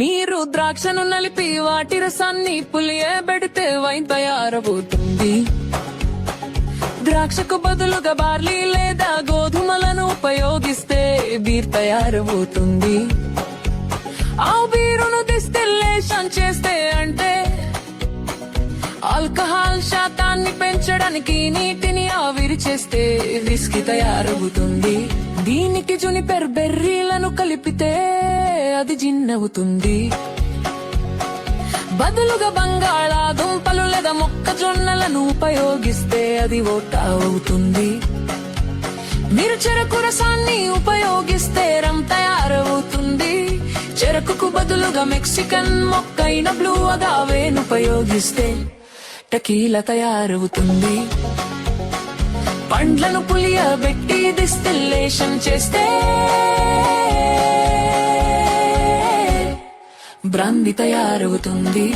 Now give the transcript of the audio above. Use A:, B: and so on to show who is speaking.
A: మీరు ద్రాక్షను నలిపి వాటి రసాన్ని పులియబెడితే వైన్ తయారవుతుంది. ద్రాక్షకు బదులుగా బార్లీ లేదా గోధుమలను ఉపయోగిస్తే బీర్ తయారవుతుంది. ఆ బీరును డిస్టిల్లేషన్ చేస్తే అంటే ఆల్కహాల్ శాతాన్ని పెంచడానికి నీటిని ఆవిరి చేస్తే విస్కీ తయారవుతుంది. దీనికి జునిపెర్ బెర్రీలను కలిపితే అది జిన్ అవుతుంది. బదులుగా బంగాళాదుంపలు లేదా మొక్కజొన్నలను ఉపయోగిస్తే అది వోడ్కా అవుతుంది. మీరు చెరకు రసాన్ని ఉపయోగిస్తే రమ్ తయారవుతుంది. చెరకుకు బదులుగా మెక్సికన్ మొక్కైన బ్లూ అగావేను ఉపయోగిస్తే టకీలా తయారవుతుంది. పండ్లను పులియబెట్టి డిస్టిల్లేషన్ చేస్తే బ్రాందీ తయారవుతుంది.